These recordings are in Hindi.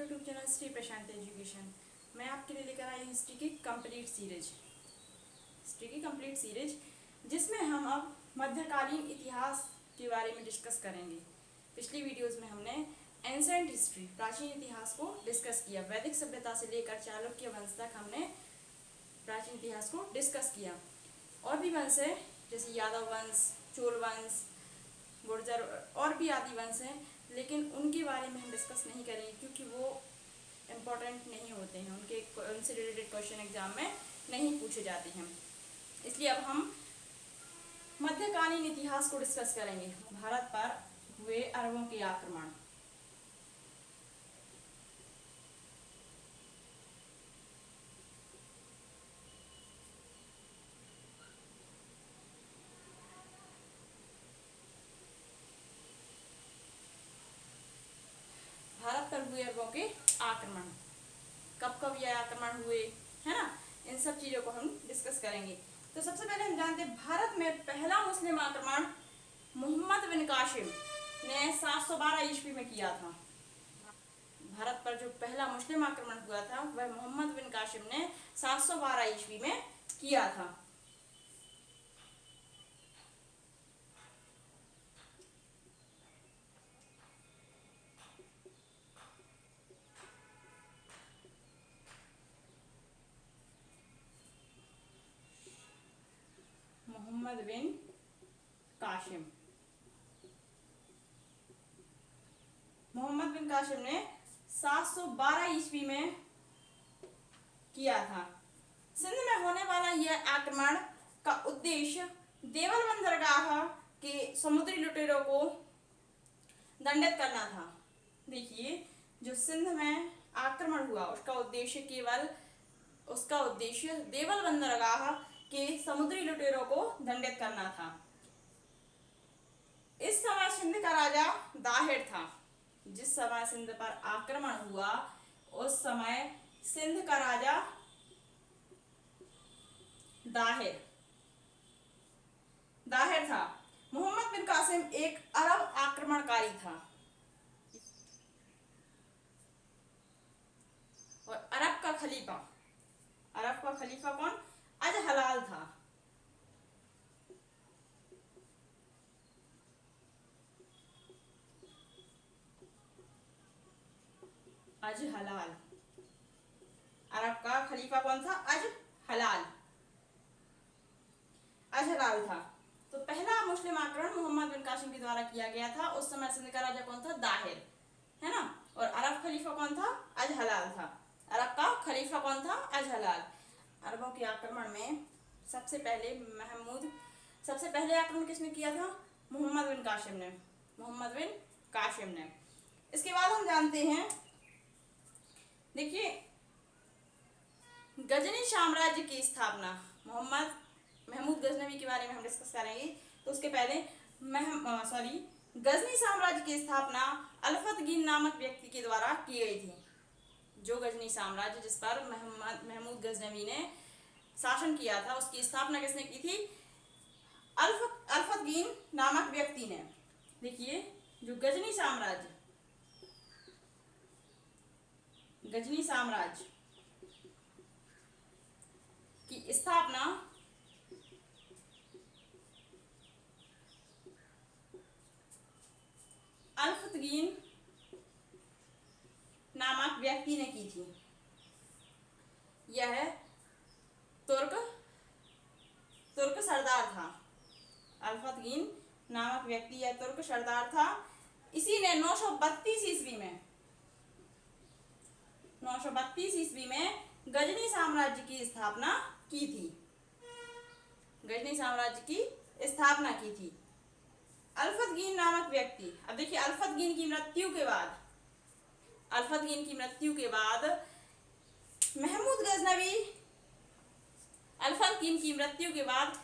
यूट्यूब चैनल श्री प्रशांत एजुकेशन। मैं आपके लिए लेकर आई हिस्ट्री की कंप्लीट सीरीज जिसमें हम अब मध्यकालीन इतिहास के बारे में डिस्कस करेंगे। पिछली वीडियोस में हमने एंसेंट हिस्ट्री प्राचीन इतिहास को डिस्कस किया। वैदिक सभ्यता से लेकर चालुक्य वंश तक हमने प्राचीन इतिहास को डिस्कस किया। और भी वंश है जैसे यादव वंश, चोल वंश, गुर्जर और भी आदि वंश हैं, लेकिन उनके बारे में हम डिस्कस नहीं करेंगे क्योंकि वो इम्पोर्टेंट नहीं होते हैं, उनसे रिलेटेड क्वेश्चन एग्जाम में नहीं पूछे जाते हैं। इसलिए अब हम मध्यकालीन इतिहास को डिस्कस करेंगे। भारत पर हुए अरबों के आक्रमण। भारत पर हुए अरबों के आक्रमण, कब कब यह आक्रमण हुए, है ना, इन सब चीजों को हम डिस्कस करेंगे। तो सबसे पहले हम जानते हैं भारत में पहला मुस्लिम आक्रमण मोहम्मद बिन कासिम ने 712 ईस्वी में किया था। भारत पर जो पहला मुस्लिम आक्रमण हुआ था वह मोहम्मद बिन कासिम ने 712 ईस्वी में किया था। मोहम्मद बिन कासिम ने 712 ईस्वी में किया था। सिंध में होने वाला यह आक्रमण का उद्देश्य देवल बंदरगाह के समुद्री लुटेरों को दंडित करना था। देखिए, जो सिंध में आक्रमण हुआ उसका उद्देश्य देवल बंदरगाह के समुद्री लुटेरों को दंडित करना था। इस समय सिंध का राजा दाहिर था। जिस समय सिंध पर आक्रमण हुआ उस समय सिंध का राजा दाहिर था। मोहम्मद बिन कासिम एक अरब आक्रमणकारी था और अरब का खलीफा कौन? अजहलाल था। अजहलाल, अरब का खलीफा कौन था? अजहलाल था। तो पहला मुस्लिम आक्रमण मोहम्मद बिन कासिम के द्वारा किया गया था। उस समय सिंध का राजा कौन था? दाहिर, है ना। और अरब खलीफा कौन था? अजहलाल था। अरब का खलीफा कौन था? अजहलाल। अरबों के आक्रमण में सबसे पहले आक्रमण किसने किया था? मोहम्मद बिन कासिम ने। इसके बाद हम जानते हैं, देखिए, गजनी साम्राज्य की स्थापना। महमूद गजनवी के बारे में हम डिस्कस करेंगे। तो उसके पहले गजनी साम्राज्य की स्थापना अल्फतगीन नामक व्यक्ति के द्वारा की गई थी। जो गजनी साम्राज्य जिस पर महमूद गजनवी ने शासन किया था उसकी स्थापना किसने की थी? अल्फतगीन नामक व्यक्ति ने। देखिए, जो गजनी साम्राज्य की स्थापना अल्फतगीन नामक व्यक्ति ने की थी। यह तुर्क सरदार था। अल्फतगीन नामक व्यक्ति यह तुर्क सरदार था। इसी ने 932 ईस्वी में गजनी साम्राज्य की स्थापना की थी। अल्फतगीन नामक व्यक्ति। अब देखिए, अल्फतगीन की मृत्यु के बाद महमूद गजनवी, अल्फतगीन की मृत्यु के बाद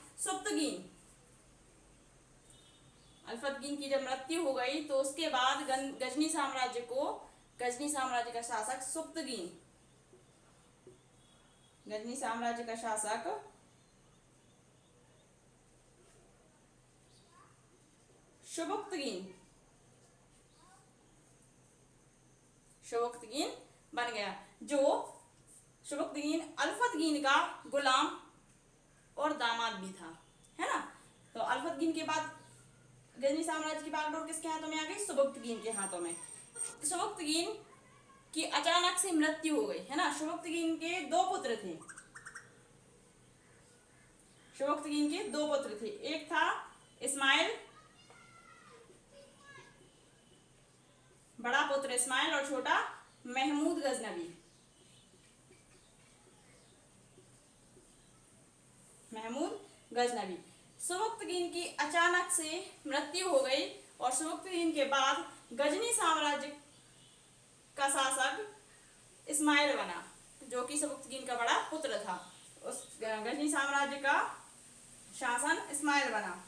अल्फतगीन की जब मृत्यु हो गई तो उसके बाद गजनी साम्राज्य का शासक शुबुक्तगीन बन गया, जो सबकतगीन अल्फतगीन का गुलाम और दामाद भी था, है ना। तो अल्फतगीन के बाद गजनी साम्राज्य की बागडोर किसके हाथों में आ गई? सबकतगीन के हाथों में। सबकतगीन की अचानक से मृत्यु हो गई, है ना। सबकतगीन के दो पुत्र थे, सबकतगीन के दो पुत्र थे, एक था इस्माइल, बड़ा पुत्र इस्माइल, और छोटा महमूद गजनवी। महमूद गजनवी। सबकतगीन की अचानक से मृत्यु हो गई और सबकतगीन के बाद गजनी साम्राज्य का शासक इस्माइल बना, जो कि सबकतगीन का बड़ा पुत्र था। उस गजनी साम्राज्य का शासन इस्माइल बना।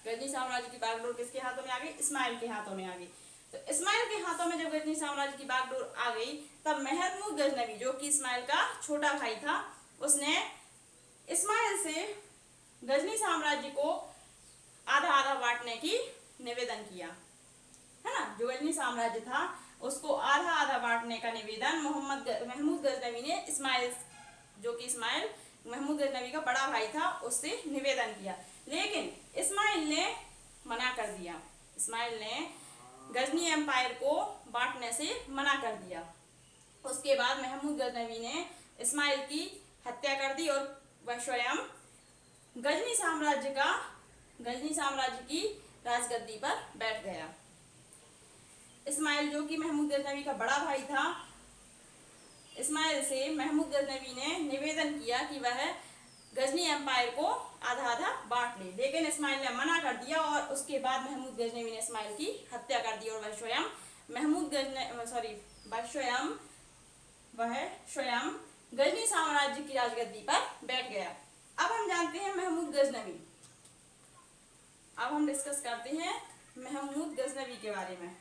गजनी साम्राज्य की बागडोर किसके हाथों में आ गई? इस्माइल के हाथों में आ गई। तो इस्माइल के हाथों में जब गजनी साम्राज्य की बागडोर आ गई, तब महमूद गजनवी, जो कि इस्माइल का छोटा भाई था, उसने इस्माइल से गजनी साम्राज्य को आधा आधा बांटने की निवेदन किया, है ना। जो गजनी साम्राज्य था उसको आधा आधा बांटने का निवेदन महमूद गजनवी ने इस्माइल, जो कि इस्माइल महमूद गजनवी का बड़ा भाई था, उससे निवेदन किया। लेकिन इस्माइल ने मना कर दिया। इस्माइल ने गजनी एम्पायर को बांटने से मना कर दिया। उसके बाद महमूद गजनवी ने इस्माइल की हत्या कर दी और वह स्वयं गजनी साम्राज्य की राजगद्दी पर बैठ गया। इस्माइल, जो कि महमूद गजनवी का बड़ा भाई था, इस्माइल से महमूद गजनवी ने निवेदन किया कि वह गजनी एम्पायर को आधा आधा बांट ले, लेकिन इस्माइल ने मना कर दिया और उसके बाद महमूद गजनवी ने इस्माइल की हत्या कर दी और वह स्वयं गजनी साम्राज्य की राजगद्दी पर बैठ गया। अब हम जानते हैं महमूद गजनवी। अब हम डिस्कस करते हैं महमूद गजनवी के बारे में।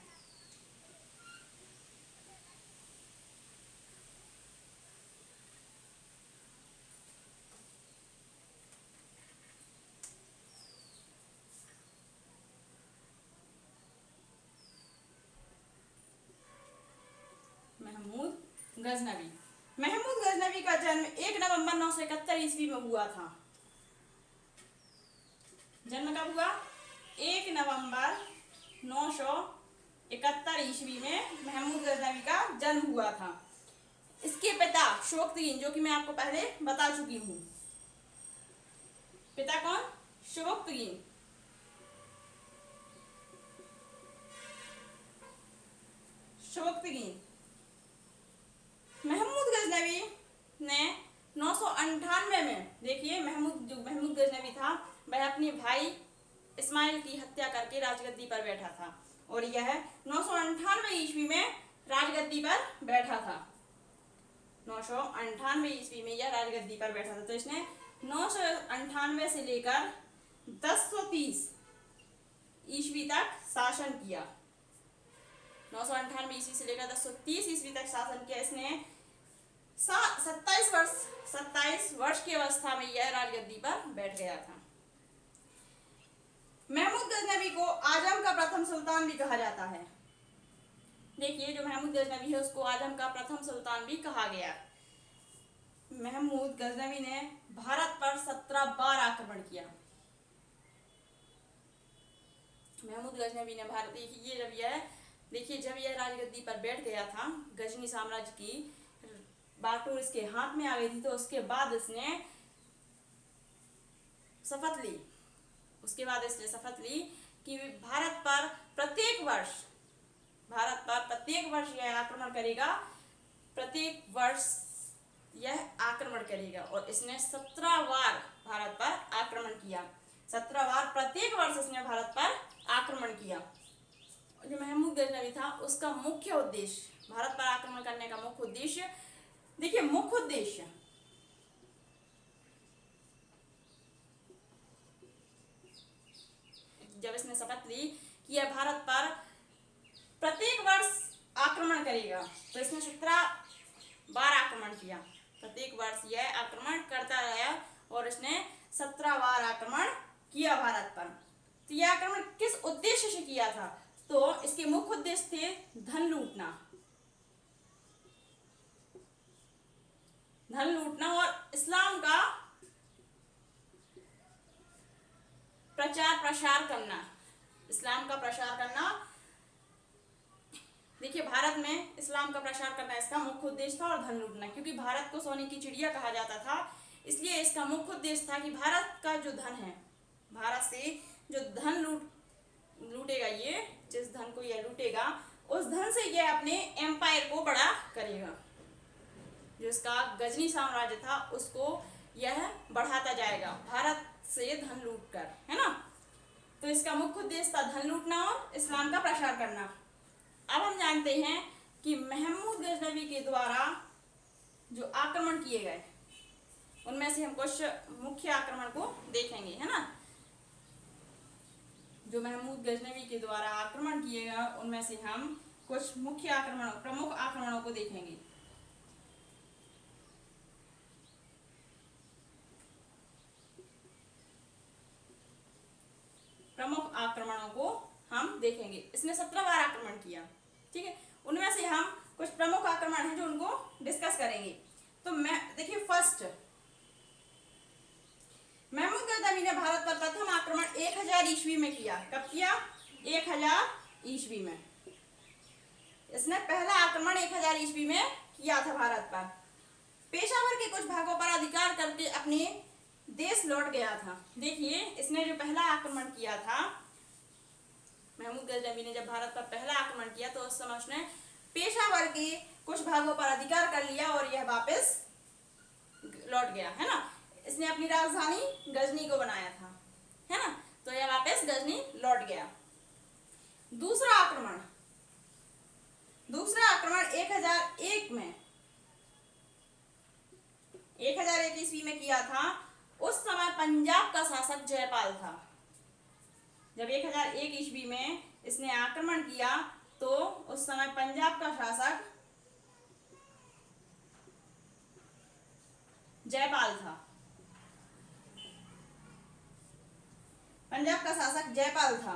महमूद गजनवी का जन्म 1 नवंबर 971 ईस्वी में हुआ था। जन्म कब हुआ? 1 नवंबर 971 ईस्वी में महमूद गजनवी का जन्म हुआ था। इसके पिता सबकतगीन, जो कि मैं आपको पहले बता चुकी हूँ। पिता कौन? सबकतगीन। महमूद गजनवी ने 998 में, देखिए महमूद गजनवी था, वह अपने भाई इस्माइल की हत्या करके राजगद्दी पर बैठा था और यह 998 ईस्वी में राजगद्दी पर बैठा था। 998 ईस्वी में यह राजगद्दी पर बैठा था। तो इसने 998 से लेकर 1030 ईस्वी तक शासन किया। 998 ईस्वी से लेकर 1030 ईस्वी तक शासन किया। इसने 27 वर्ष की अवस्था में यह राजगद्दी पर बैठ गया था। महमूद गजनवी को आजम का प्रथम सुल्तान भी कहा जाता है। देखिए, जो महमूद गजनवी है उसको आजम का प्रथम सुल्तान भी कहा गया। महमूद गजनवी ने भारत पर 17 बार आक्रमण किया। महमूद गजनवी ने भारत, जब यह राजगद्दी पर बैठ गया था, गजनी साम्राज्य की बागडोर इसके हाथ में आ गई थी, तो उसके बाद इसने शपथ ली कि भारत पर प्रत्येक वर्ष यह आक्रमण करेगा, और इसने 17 बार भारत पर आक्रमण किया। 17 बार प्रत्येक वर्ष इसने भारत पर आक्रमण किया। जो महमूद गजनवी था उसका मुख्य उद्देश्य, भारत पर आक्रमण करने का मुख्य उद्देश्य, देखिए मुख्य उद्देश्य जब इसने शपथ ली कि यह भारत पर प्रत्येक वर्ष आक्रमण करेगा, तो इसने 17 बार आक्रमण किया। प्रत्येक वर्ष यह आक्रमण करता रहा और इसने 17 बार आक्रमण किया भारत पर। तो यह आक्रमण किस उद्देश्य से किया था? तो इसके मुख्य उद्देश्य थे धन लूटना। धन लूटना और इस्लाम का प्रचार प्रसार करना, इस्लाम का प्रसार करना। देखिए, भारत में इस्लाम का प्रसार करना इसका मुख्य उद्देश्य था, और धन लूटना, क्योंकि भारत को सोने की चिड़िया कहा जाता था, इसलिए इसका मुख्य उद्देश्य था कि भारत का जो धन है, भारत से जो धन लूटेगा, ये जिस धन को यह लूटेगा, उस धन से यह अपने एम्पायर को बड़ा करेगा। जो इसका गजनी साम्राज्य था उसको यह बढ़ाता जाएगा भारत से धन लूट कर, है ना। तो इसका मुख्य उद्देश्य था धन लूटना और इस्लाम का प्रसार करना। अब हम जानते हैं कि महमूद गजनवी के द्वारा जो आक्रमण किए गए, उनमें से हम कुछ मुख्य आक्रमण को देखेंगे, है ना। जो महमूद गजनवी के द्वारा आक्रमण किए गए, उनमें से हम कुछ मुख्य आक्रमणों, प्रमुख आक्रमणों को देखेंगे। प्रमुख आक्रमणों को हम देखेंगे। इसने 17 बार आक्रमण किया, ठीक है। उनमें से हम कुछ प्रमुख आक्रमण हैं जो उनको डिस्कस करेंगे। तो मैं देखिए, फर्स्ट, महमूद गजनवी ने भारत पर प्रथम आक्रमण 1000 ईस्वी में किया। कब किया? 1000 ईस्वी में। इसने पहला आक्रमण 1000 ईस्वी में किया था भारत पर। पेशावर के कुछ भागों पर अधिकार करके अपने देश लौट गया था। देखिए, इसने जो पहला आक्रमण किया था, महमूद गजनवी ने जब भारत पर पहला आक्रमण किया तो उस समय उसने पेशावर के कुछ भागों पर अधिकार कर लिया और यह वापस लौट गया, है ना। इसने अपनी राजधानी गजनी को बनाया था, है ना। तो यह वापस गजनी लौट गया। दूसरा आक्रमण 1001 में, 1001 ईस्वी में किया था। उस समय पंजाब का शासक जयपाल था। जब 1001 ईस्वी में इसने आक्रमण किया तो उस समय पंजाब का शासक जयपाल था। पंजाब का शासक जयपाल था,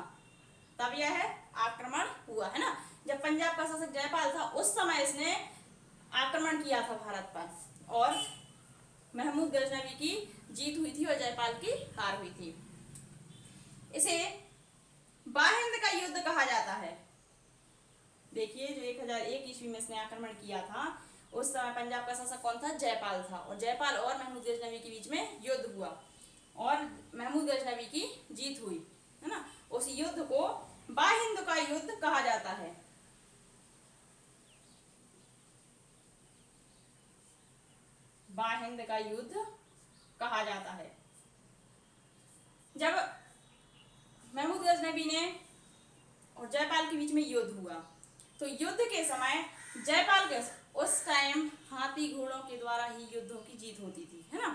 तब यह आक्रमण हुआ, है ना। जब पंजाब का शासक जयपाल था उस समय इसने आक्रमण किया था भारत पर, और महमूद गजनवी की जीत हुई थी और जयपाल की हार हुई थी। इसे बाहिंद का युद्ध कहा जाता है। देखिए, जो 1001 ईस्वी में इसने आक्रमण किया था उस समय पंजाब का शासक कौन था? जयपाल था, और जयपाल और महमूद गजनवी के बीच में युद्ध हुआ और महमूद गजनवी की जीत हुई, है ना। उस युद्ध को बाहिंद का युद्ध कहा जाता है। बाहिंद का युद्ध कहा जाता है। जब महमूद गजनवी ने और जयपाल के बीच में युद्ध हुआ तो युद्ध के समय जयपाल के उस टाइम हाथी घोड़ों के द्वारा ही युद्धों की जीत होती थी, है ना।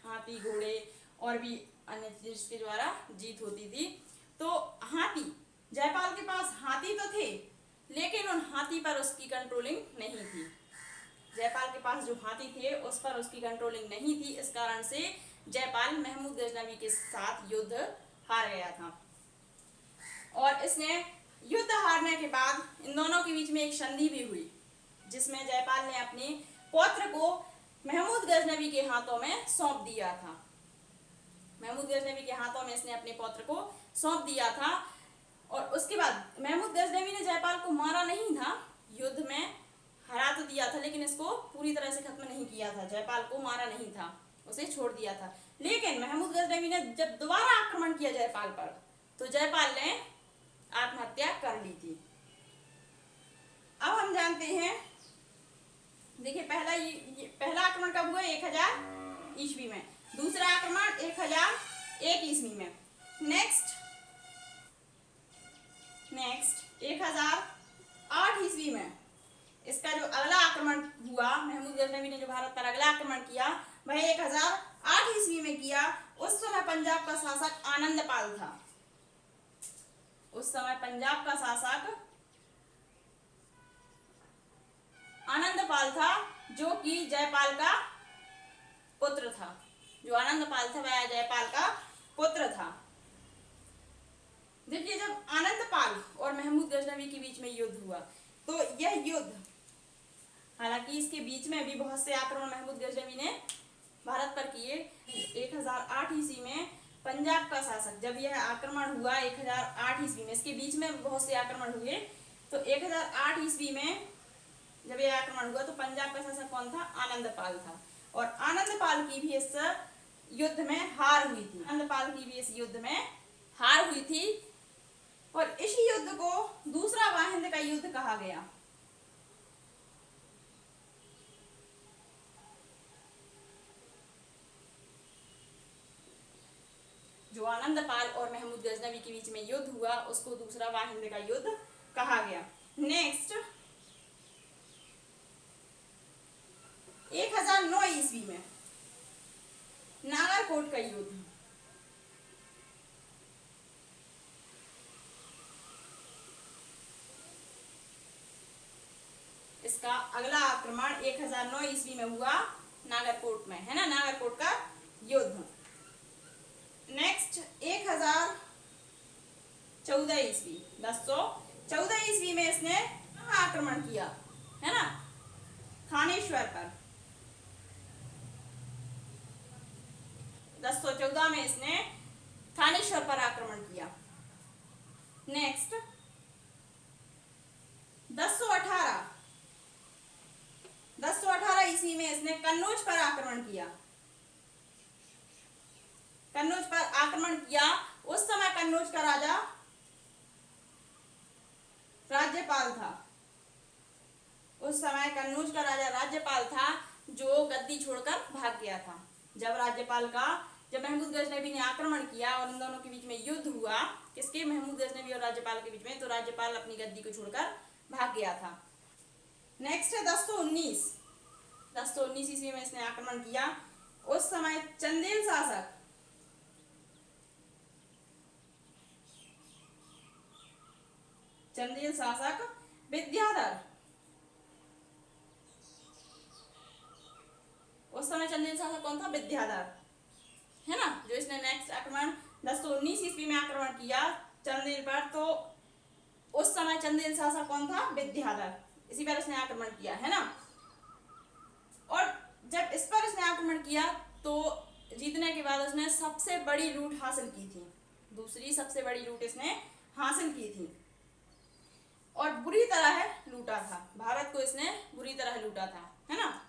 हाथी घोड़े और भी अन्य चीज के द्वारा जीत होती थी। तो हाथी, जयपाल के पास हाथी तो थे लेकिन उन हाथी पर उसकी कंट्रोलिंग नहीं थी। जयपाल के पास जो हाथी थे उस पर उसकी कंट्रोलिंग नहीं थी। इस कारण से जयपाल महमूद गजनवी के साथ युद्ध हार गया था, और इसने युद्ध हारने के बाद इन दोनों के बीच में एक संधि भी हुई जिसमें जयपाल ने अपने पौत्र को महमूद गजनवी के हाथों में सौंप दिया था। महमूद गजनवी के हाथों में इसने अपने पौत्र को सौंप दिया था, और उसके बाद महमूद गजनवी ने जयपाल को मारा नहीं था, युद्ध में हरा तो दिया था लेकिन इसको पूरी तरह से खत्म नहीं किया था। जयपाल को मारा नहीं था, उसे छोड़ दिया था। लेकिन महमूद गजनवी ने जब दोबारा आक्रमण किया जयपाल पर तो जयपाल ने आत्महत्या कर ली थी। अब हम जानते हैं, देखिए, पहला आक्रमण कब हुआ? 1000 ईस्वी में। दूसरा आक्रमण 1001 ईस्वी में। नेक्स्ट 1008 ईस्वी में इसका जो अगला आक्रमण हुआ, महमूद गजनवी ने जो भारत पर अगला आक्रमण किया वह 1008 ईस्वी में किया। उस समय पंजाब का शासक आनंदपाल था। उस समय पंजाब का शासक आनंदपाल था, जो कि जयपाल का पुत्र था। जो आनंदपाल था वह जयपाल का पुत्र था। देखिए, जब आनंदपाल और महमूद गजनवी के बीच में युद्ध हुआ तो यह युद्ध हालांकि इसके बीच में भी बहुत से आक्रमण महमूद गजनवी ने भारत पर किए। 1008 ईस्वी में पंजाब का शासक, जब यह आक्रमण हुआ 1008 ईस्वी में, इसके बीच में बहुत से आक्रमण हुए, तो 1008 ईस्वी में जब यह आक्रमण हुआ तो पंजाब का शासक कौन था? आनंदपाल था। और आनंदपाल की भी इस युद्ध में हार हुई थी। आनंदपाल की भी इस युद्ध में हार हुई थी और इस युद्ध को दूसरा वाहिंद का युद्ध कहा गया। जो आनंदपाल और महमूद गजनवी के बीच में युद्ध हुआ उसको दूसरा वाहिंद का युद्ध कहा गया। नेक्स्ट 1009 ईस्वी में नागरकोट का युद्ध। इसका अगला आक्रमण 1009 ईस्वी में हुआ नागरकोट में, है ना, नागरकोट का युद्ध। नेक्स्ट 1014 ईस्वी, 1014 ईस्वी में इसने आक्रमण किया, है ना, थानेश्वर पर। 1014 में इसने थानेश्वर पर आक्रमण किया। नेक्स्ट 1018 ईस्वी में इसने कन्नौज पर आक्रमण किया। कन्नौज पर आक्रमण किया। उस समय कन्नौज का राजा राज्यपाल था। उस समय कन्नौज का राजा राज्यपाल था जो गद्दी छोड़कर भाग गया था। जब महमूद गजनवी ने आक्रमण किया और इन दोनों के बीच में युद्ध हुआ, किसके? महमूद गजनवी और राज्यपाल के बीच में, तो राज्यपाल अपनी गद्दी को छोड़कर भाग गया था। नेक्स्ट है 1019 ईस्वी में इसने आक्रमण किया। उस समय चंदेल शासक विद्याधर, उस समय चंदेल शासक कौन था? विद्याधर, है ना, जो इसने नेक्स्ट आक्रमण 1019 ईस्वी में आक्रमण किया चंदेल पर, तो उस समय चंदेल शासक कौन था? विद्याधर। इसी पर इसने आक्रमण किया, है ना। और जब इस पर इसने आक्रमण किया तो जीतने के बाद उसने सबसे बड़ी लूट हासिल की थी। दूसरी सबसे बड़ी लूट इसने हासिल की थी और बुरी तरह लूटा था। भारत को इसने बुरी तरह लूटा था, है ना।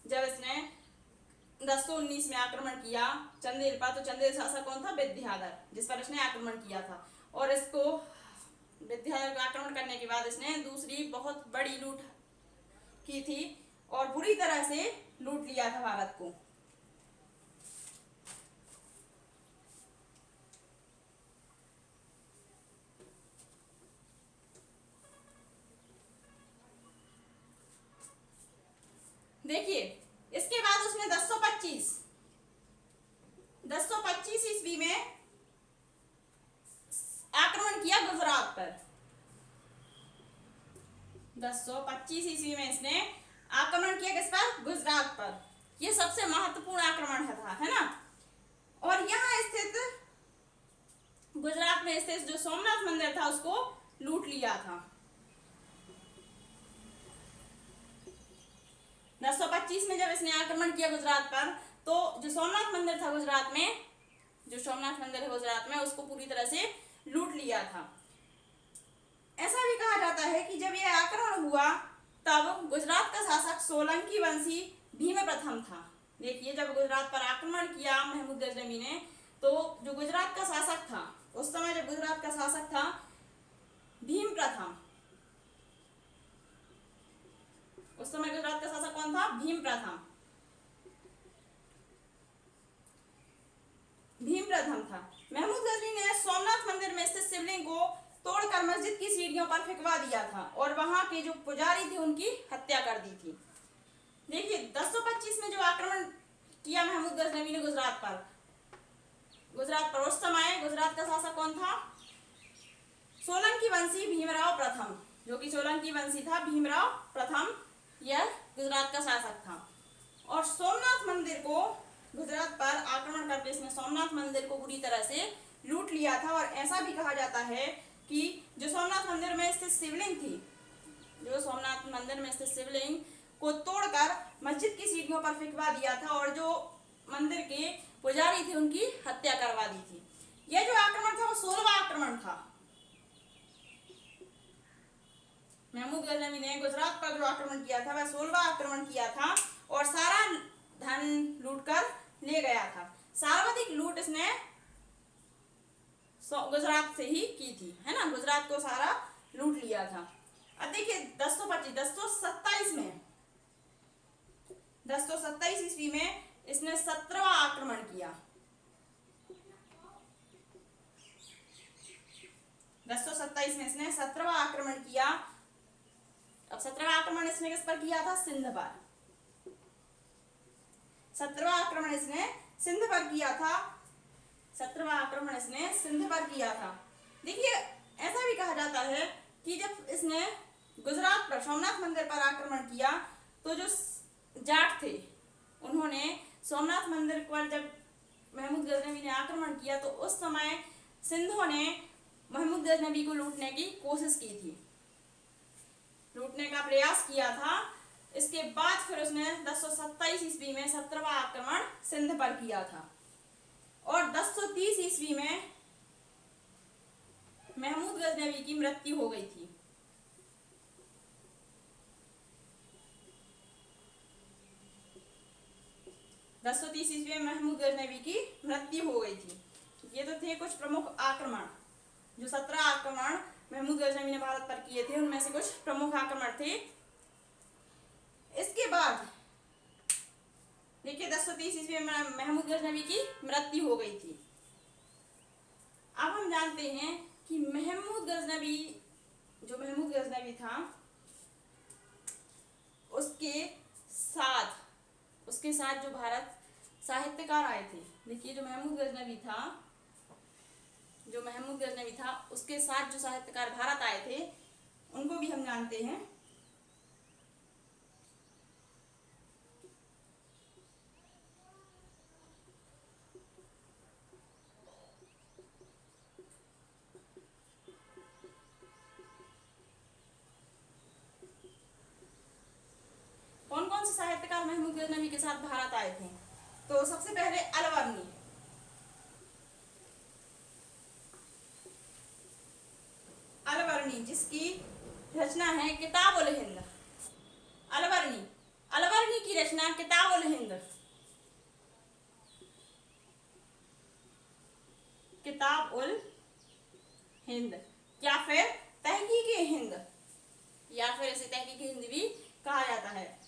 जब इसने 1019 में आक्रमण किया चंदेल पर, तो चंदेल शासक कौन था? विद्याधर, जिस पर इसने आक्रमण किया था। और इसको विद्याधर को आक्रमण करने के बाद इसने दूसरी बहुत बड़ी लूट की थी और बुरी तरह से लूट लिया था भारत को। देखिए, इसके बाद उसने 1025 ईस्वी में आक्रमण किया गुजरात पर। 1025 ईस्वी में इसने आक्रमण किया किस पर? गुजरात पर। यह सबसे महत्वपूर्ण आक्रमण था, है ना। और यहाँ स्थित गुजरात में स्थित जो सोमनाथ मंदिर था उसको लूट लिया था। 1025 में जब इसने आक्रमण किया गुजरात पर, तो जो सोमनाथ मंदिर था गुजरात में, जो सोमनाथ मंदिर है गुजरात में, उसको पूरी तरह से लूट लिया था। ऐसा भी कहा जाता है कि जब यह आक्रमण हुआ तब गुजरात का शासक सोलंकी वंशी भीम प्रथम था। देखिए, जब गुजरात पर आक्रमण किया महमूद गजनवी ने, तो जो गुजरात का शासक था उस समय, जब गुजरात का शासक था भीम प्रथम, उस समय गुजरात का शासक कौन था? भीम प्रथम था। महमूद गजनवी ने सोमनाथ मंदिर में स्थित शिवलिंग को तोड़कर मस्जिद की सीढ़ियों पर फेंकवा दिया था और वहां के जो पुजारी थे उनकी हत्या कर दी थी। देखिए, 1025 में जो आक्रमण किया महमूद गजनवी ने गुजरात पर, उस समय गुजरात का शासक कौन था? सोलंकी वंशी भीमराव प्रथम, जो कि सोलंकी वंशी था भीमराव प्रथम, यह गुजरात का शासक था। और सोमनाथ मंदिर को, गुजरात पर आक्रमण करके इसने सोमनाथ मंदिर को बुरी तरह से लूट लिया था। और ऐसा भी कहा जाता है कि जो सोमनाथ मंदिर में स्थित शिवलिंग थी जो सोमनाथ मंदिर में स्थित शिवलिंग को तोड़कर मस्जिद की सीढ़ियों पर फेंकवा दिया था और जो मंदिर के पुजारी थे उनकी हत्या करवा दी थी। यह जो आक्रमण था वो 16वां आक्रमण था। महमूद गजनवी ने गुजरात पर जो आक्रमण किया था वह 16वां आक्रमण किया था और सारा धन लूटकर ले गया था। सर्वाधिक लूट इसने गुजरात से ही की थी, है ना, गुजरात को सारा लूट लिया था। अब देखिए 1027 में 1027 ईस्वी में इसने 17वां आक्रमण किया। 1027 में इसने 17वां आक्रमण किया। अब 17वां आक्रमण इसने किस पर किया था? सिंध पर। 17वां आक्रमण इसने सिंध पर किया था। 17वां आक्रमण इसने सिंध पर किया था। देखिए ऐसा भी कहा जाता है कि जब इसने गुजरात पर सोमनाथ मंदिर पर आक्रमण किया तो जो जाट थे उन्होंने सोमनाथ मंदिर पर जब महमूद गजनवी ने आक्रमण किया तो उस समय सिंधों ने महमूद गजनवी को लूटने की कोशिश की थी, लूटने का प्रयास किया था। इसके बाद फिर उसने 1027 ईस्वी में 17वां आक्रमण सिंध पर किया था और 1030 ईस्वी में महमूद गजनवी की मृत्यु हो गई थी। 1030 ईस्वी में महमूद गजनवी की मृत्यु हो गई थी। ये तो थे कुछ प्रमुख आक्रमण, जो 17 आक्रमण महमूद गजनवी ने भारत पर किए थे उनमें से कुछ प्रमुख आक्रमण थे। इसके बाद देखिए 1030 ईस्वी में महमूद गजनवी की मृत्यु हो गई थी। अब हम जानते हैं कि महमूद गजनवी था उसके साथ जो भारत साहित्यकार आए थे। देखिए जो महमूद गजनवी था उसके साथ जो साहित्यकार भारत आए थे उनको भी हम जानते हैं। कौन कौन से साहित्यकार महमूद गजनवी के साथ भारत आए थे? तो सबसे पहले अलवर्णी जिसकी रचना है किताब उल हिंद। अलवर्णी की रचना किताब उल हिंद या फिर तहकीक हिंद या फिर इसे तहकीक हिंद भी कहा जाता है।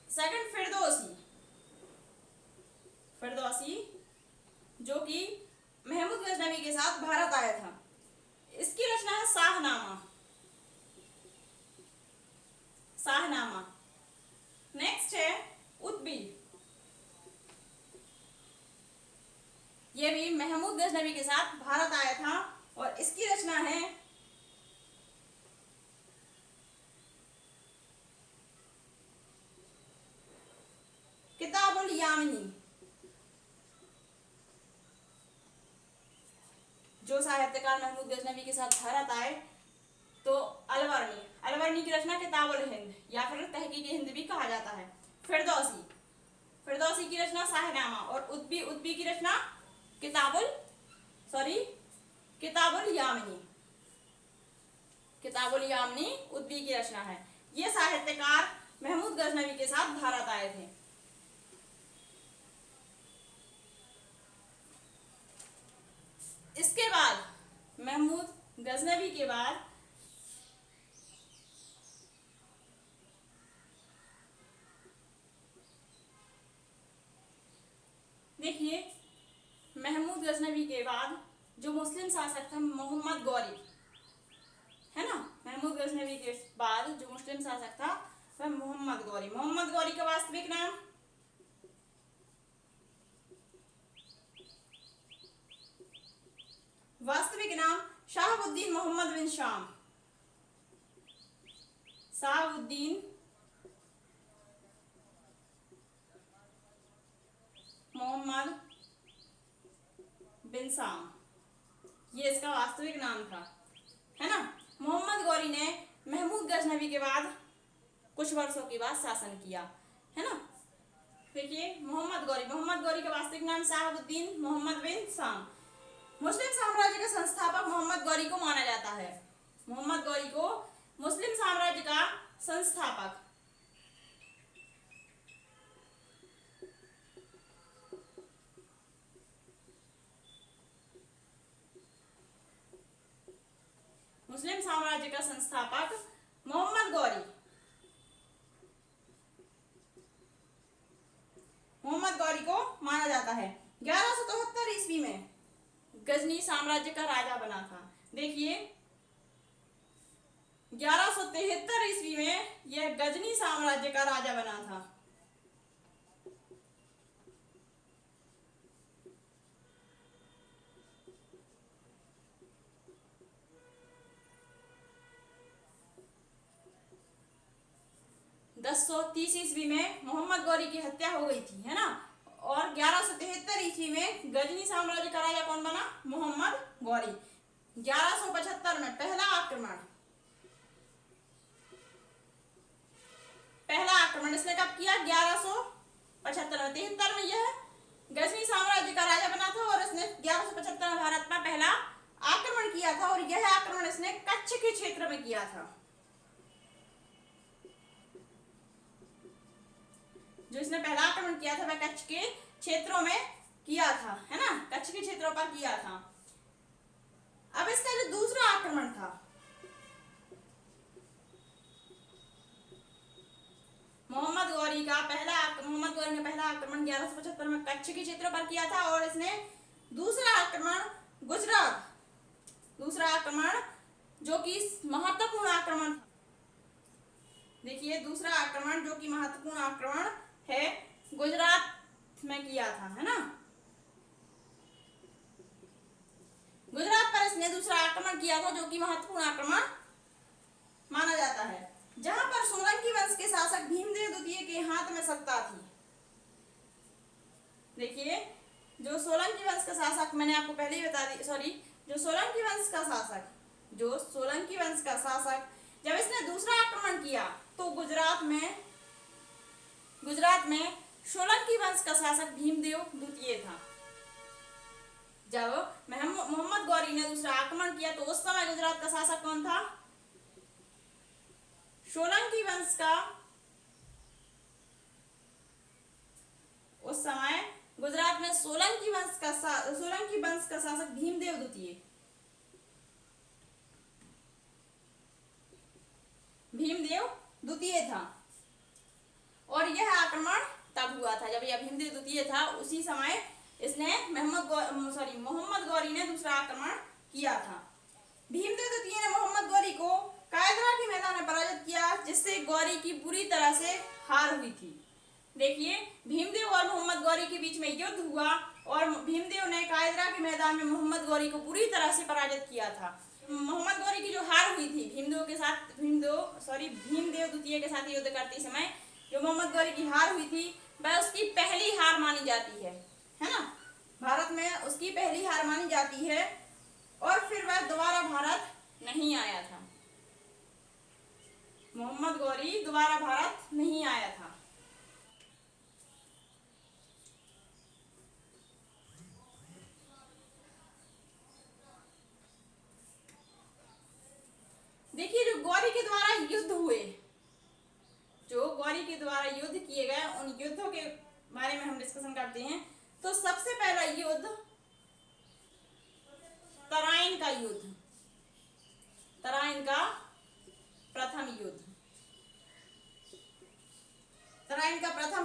सेकंड फिरदौसी जो कि महमूद गजनवी के साथ भारत आया था। इसकी रचना है शाहनामा। नेक्स्ट है उत्बी, ये भी महमूद गजनवी के साथ भारत आया था और इसकी रचना है किताबुल यामिनी। जो साहित्यकार महमूद गजनवी के साथ भारत आए तो अलवर्णी की रचना किताबुल हिंद या फिर तहकीक हिंद भी कहा जाता है। फिरदौसी की रचना शाहनामा और उत्बी की रचना किताबुल यामिनी उत्बी की रचना है। ये साहित्यकार महमूद गजनवी के साथ भारत आए थे। इसके बाद महमूद गजनवी के बाद देखिए महमूद गजनवी के बाद जो मुस्लिम शासक था मोहम्मद गौरी, है ना, महमूद गजनवी के बाद जो मुस्लिम शासक था वह मोहम्मद गौरी का वास्तविक नाम शाहबुद्दीन मोहम्मद बिन शाम। शाहबुद्दीन मोहम्मद बिन शाम, ये इसका वास्तविक नाम था, है ना। मोहम्मद गौरी ने नबी के बाद कुछ वर्षों के बाद शासन किया, है ना। देखिए मोहम्मद गौरी का वास्तविक नाम शहाबुद्दीन मोहम्मद बिन शाम। मुस्लिम साम्राज्य का संस्थापक मोहम्मद गौरी को माना जाता है। मोहम्मद गौरी को मुस्लिम साम्राज्य का संस्थापक। मुस्लिम साम्राज्य का संस्थापक मोहम्मद गौरी को माना जाता है। 1173 ईस्वी में गजनी साम्राज्य का राजा बना था। देखिए 1173 ईस्वी में यह गजनी साम्राज्य का राजा बना था। दस 30 ईस्वी में मोहम्मद गौरी की हत्या हो गई थी, है ना। और 1173 ईस्वी में गजनी साम्राज्य का राजा कौन बना? मोहम्मद गौरी। 1175 में पहला आक्रमण इसने कब किया? 1175 में। 73 में यह गजनी साम्राज्य का राजा बना था और इसने 1175 में भारत में पहला आक्रमण किया था और यह आक्रमण इसने कच्छ के क्षेत्र में किया था। जो इसने पहला आक्रमण किया था वह कच्छ के क्षेत्रों में किया था, है ना, कच्छ के क्षेत्रों पर किया था। अब इसका जो दूसरा आक्रमण था, मोहम्मद गौरी ने पहला आक्रमण 1175 में कच्छ के क्षेत्रों पर किया था और इसने दूसरा आक्रमण जो कि महत्वपूर्ण आक्रमण, देखिए दूसरा आक्रमण जो कि महत्वपूर्ण आक्रमण है गुजरात में किया था, है ना। गुजरात पर इसने दूसरा आक्रमण किया था जो कि महत्वपूर्ण आक्रमण माना जाता है, जहां पर सोलंकी वंश के शासक भीमदेव द्वितीय के हाथ में सत्ता थी। देखिए जो सोलंकी वंश का शासक, मैंने आपको पहले ही बता दी, जो सोलंकी वंश का शासक जब इसने दूसरा आक्रमण किया तो गुजरात में सोलंकी वंश का शासक भीमदेव द्वितीय था। जब मोहम्मद गौरी ने दूसरा आक्रमण किया तो उस समय गुजरात का शासक कौन था? सोलंकी वंश का, उस समय गुजरात में सोलंकी वंश का शासक भीमदेव द्वितीय था। और यह आक्रमण तब हुआ था जब यह भीमदेव द्वितीय था, उसी समय इसने मोहम्मद गौरी ने दूसरा आक्रमण किया था। भीमदेव द्वितीय ने मोहम्मद गौरी को कायदरा के मैदान में पराजित किया, जिससे गौरी की बुरी तरह से हार हुई थी। देखिए भीमदेव और मोहम्मद गौरी के बीच में युद्ध हुआ और भीमदेव ने कायदरा के मैदान में मोहम्मद गौरी को बुरी तरह से पराजित किया था। मोहम्मद गौरी की जो हार हुई थी भीमदेव द्वितीय के साथ युद्ध करते समय जो मोहम्मद गौरी की हार हुई थी वह उसकी पहली हार मानी जाती है ना। भारत में उसकी पहली हार मानी जाती है और फिर वह दोबारा भारत नहीं आया था। मोहम्मद गौरी दोबारा भारत नहीं आया था। देखिए जो गौरी के द्वारा युद्ध किए गए उन युद्धों के बारे में हम डिस्कशन करते हैं। तो सबसे पहला युद्ध तराइन का प्रथम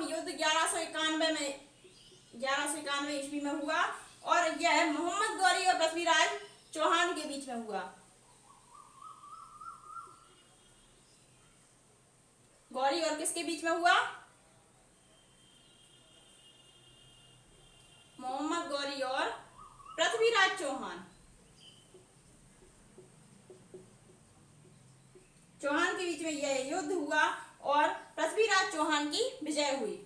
युद्ध 1191 ईस्वी में हुआ और यह मोहम्मद गौरी और पृथ्वीराज चौहान के बीच में हुआ। गौरी और किसके बीच में हुआ? मोहम्मद गौरी और पृथ्वीराज चौहान के बीच में यह युद्ध हुआ और पृथ्वीराज चौहान की विजय हुई।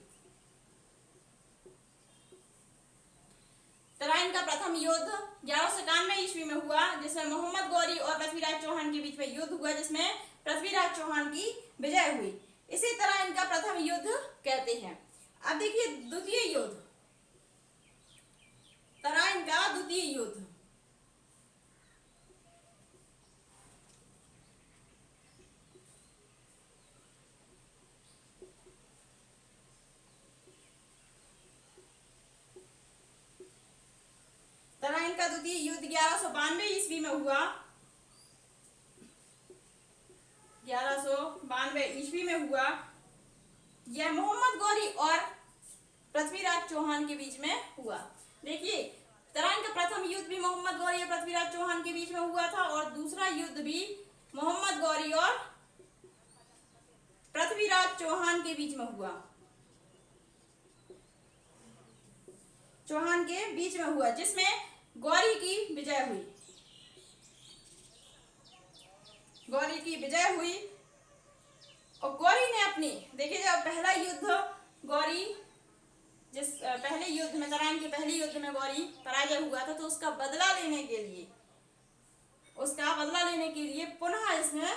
तराइन का प्रथम युद्ध 1191 ईस्वी में हुआ, जिसमें मोहम्मद गौरी और पृथ्वीराज चौहान के बीच में युद्ध हुआ, जिसमें पृथ्वीराज चौहान की विजय हुई। इसी तराइन का प्रथम युद्ध कहते हैं। अब देखिए द्वितीय युद्ध, तराइन का द्वितीय युद्ध। तराइन का द्वितीय युद्ध 1192 ईस्वी में हुआ, 1192 ईस्वी में हुआ। यह मोहम्मद गौरी और पृथ्वीराज चौहान के बीच में हुआ। देखिए तराइन का प्रथम युद्ध भी मोहम्मद गौरी और पृथ्वीराज चौहान के बीच में हुआ था, और दूसरा युद्ध भी मोहम्मद गौरी और पृथ्वीराज चौहान के बीच में हुआ, चौहान के बीच में हुआ, जिसमें गौरी की विजय हुई। गौरी की विजय हुई और गौरी ने अपनी, देखिए जब पहला युद्ध गौरी, जिस पहले युद्ध में, तराइन के पहले युद्ध में गौरी पराजय हुआ था, तो उसका बदला लेने के लिए पुनः इसने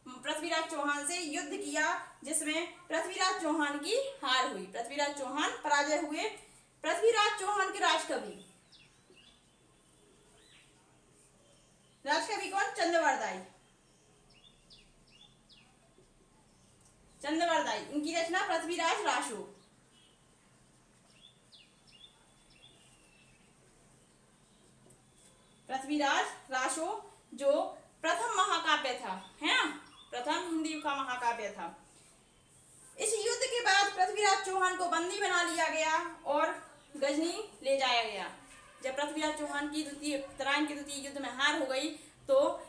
पृथ्वीराज चौहान से युद्ध किया, जिसमें पृथ्वीराज चौहान की हार हुई। पृथ्वीराज चौहान पराजय हुए। पृथ्वीराज चौहान के राजकवि कौन? चंद्रवरदाई। इनकी रचना पृथ्वीराज रासो। पृथ्वीराज रासो जो प्रथम महाकाव्य था, है ना, प्रथम हिंदी का महाकाव्य था। इस युद्ध के बाद पृथ्वीराज चौहान को बंदी बना लिया गया और गजनी ले जाया गया। जब पृथ्वीराज चौहान की तराइन के द्वितीय युद्ध में हार हो गई, तो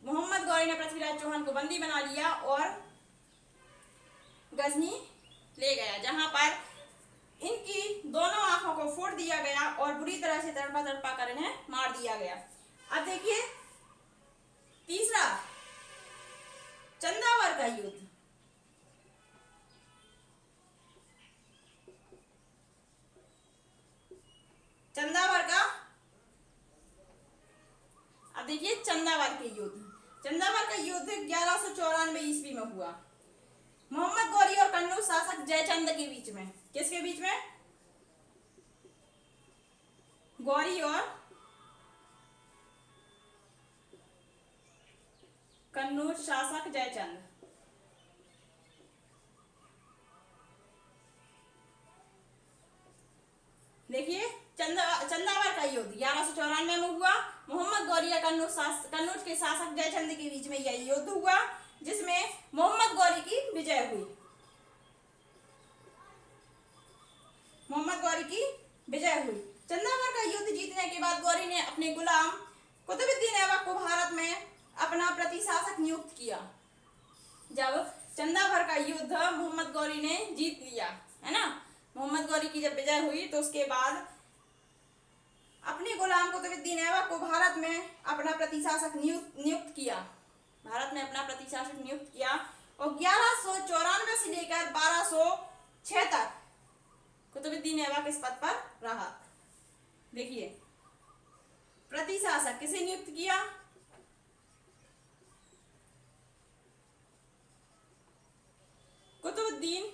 मोहम्मद गौरी ने पृथ्वीराज चौहान को बंदी बना लिया और गजनी ले गया, जहां पर इनकी दोनों आंखों को फोड़ दिया गया और बुरी तरह से तड़पा कर इन्हें मार दिया गया। अब देखिए तीसरा, चंदावर का युद्ध। अब देखिए चंदावर के युद्ध। चंदावर का युद्ध 1194 ईस्वी में हुआ, मोहम्मद गौरी और कन्नौज शासक जयचंद के बीच में। किसके बीच में? गौरी और कन्नौज शासक जयचंद। देखिए चंदावर का युद्ध 1194 में हुआ, मोहम्मद गौरी और कन्नौज के शासक जयचंद के बीच में यह युद्ध हुआ, जिसमें मोहम्मद गौरी की विजय हुई। चंदावर का युद्ध जीतने के बाद गौरी ने अपने गुलाम कुतुबुद्दीन ऐबक को भारत में अपना प्रतिशासक नियुक्त किया। जब चंदावर का युद्ध मोहम्मद गौरी ने जीत लिया, है ना, मोहम्मद गौरी की जब विजय हुई, तो उसके बाद अपने गुलाम कुतुबुद्दीन ऐबक को भारत में अपना प्रतिशासक नियुक्त किया। और 1194 से लेकर 1206 तक कुतुबुद्दीन ऐबक इस पद पर रहा। देखिए प्रतिशासक किसे नियुक्त किया? कुतुबुद्दीन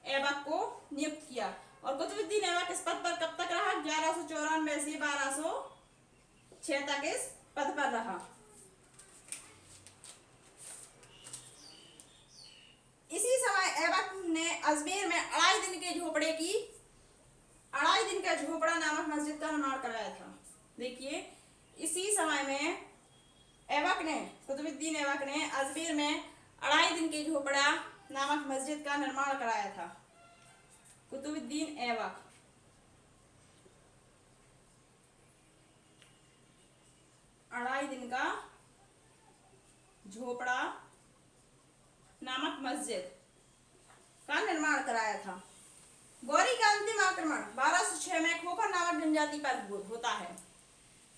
ऐबक को नियुक्त किया। और कुतुबुद्दीन ऐबक इस पद पर कब तक रहा? 1194 से 1206 तक इस पद पर रहा। इसी समय ऐबक ने अजमेर में 2.5 दिन का झोपड़ा नामक मस्जिद का निर्माण कराया था। देखिए इसी समय में कुतुबुद्दीन ऐबक ने अजमेर में 2.5 दिन के झोपड़ा नामक मस्जिद का निर्माण कराया था। कुतुबुद्दीन ऐबक 2.5 दिन का झोपड़ा नामक मस्जिद का निर्माण कराया था। गौरी का अंतिम आक्रमण 1206 में खोखर नामक जनजाति पर होता है।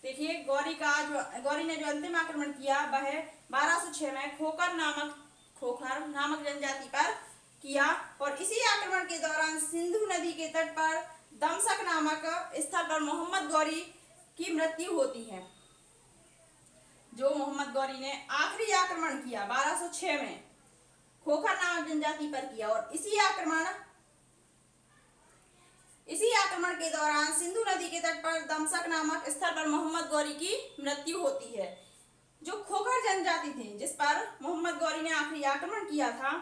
देखिए गौरी ने जो अंतिम आक्रमण किया वह 1206 में खोखर नामक जनजाति पर किया और इसी आक्रमण के दौरान सिंधु नदी के तट पर दमशक नामक स्थल पर मोहम्मद गौरी की मृत्यु होती है। जो मोहम्मद गौरी ने आखिरी आक्रमण किया 1206 में खोखर नामक जनजाति पर किया और इसी आक्रमण के दौरान सिंधु नदी के तट पर दमशक नामक स्थल पर मोहम्मद गौरी की मृत्यु होती है। जो खोखर जनजाति थी जिस पर मोहम्मद गौरी ने आखिरी आक्रमण किया था,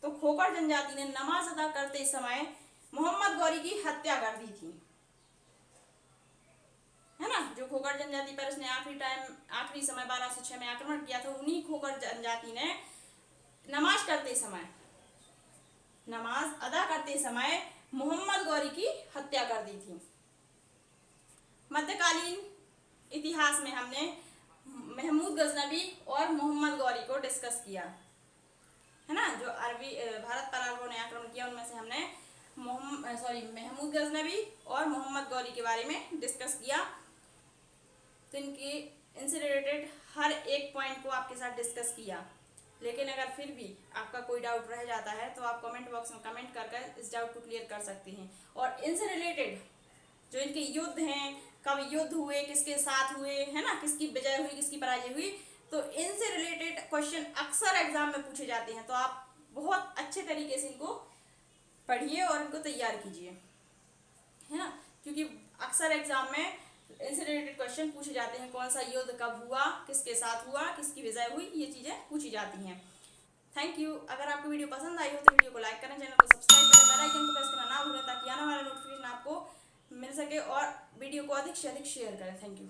तो खोखर जनजाति ने नमाज अदा करते समय मोहम्मद गौरी की हत्या कर दी थी, है ना। जो खोखर जनजाति पर इसने आखिरी समय 1206 में आक्रमण किया था, उन्हीं खोखर जनजाति ने नमाज अदा करते समय मोहम्मद गौरी की हत्या कर दी थी। मध्यकालीन इतिहास में हमने महमूद गजनवी और मोहम्मद गौरी को डिस्कस किया, है ना। जो भारत पर अरबों ने आक्रमण किया उनमें से हमने महमूद गजनवी और मोहम्मद गौरी के बारे में डिस्कस किया। तो इनसे रिलेटेड हर एक पॉइंट को आपके साथ डिस्कस किया। लेकिन अगर फिर भी आपका कोई डाउट रह जाता है तो आप कमेंट बॉक्स में कमेंट कर इस डाउट को क्लियर कर सकते हैं। और इनसे रिलेटेड जो इनके युद्ध हैं, कब युद्ध हुए, किसके साथ हुए, है ना, किसकी विजय हुई, किसकी पराजय हुई, तो इनसे रिलेटेड क्वेश्चन अक्सर एग्जाम में पूछे जाते हैं। तो आप बहुत अच्छे तरीके से इनको पढ़िए और इनको तैयार कीजिए, है ना, क्योंकि अक्सर एग्जाम में इनसे रिलेटेड क्वेश्चन पूछे जाते हैं। कौन सा युद्ध कब हुआ, किसके साथ हुआ, किसकी विजय हुई, ये चीजें पूछी जाती हैं। Thank you. अगर आपको वीडियो पसंद आई हो तो वीडियो को लाइक करें, चैनल को सब्सक्राइब करें, बेल आइकन को प्रेस करना ना भूलें ताकि आने वाला नोटिफिकेशन आपको मिल सके और वीडियो को अधिक से अधिक शेयर करें। Thank you.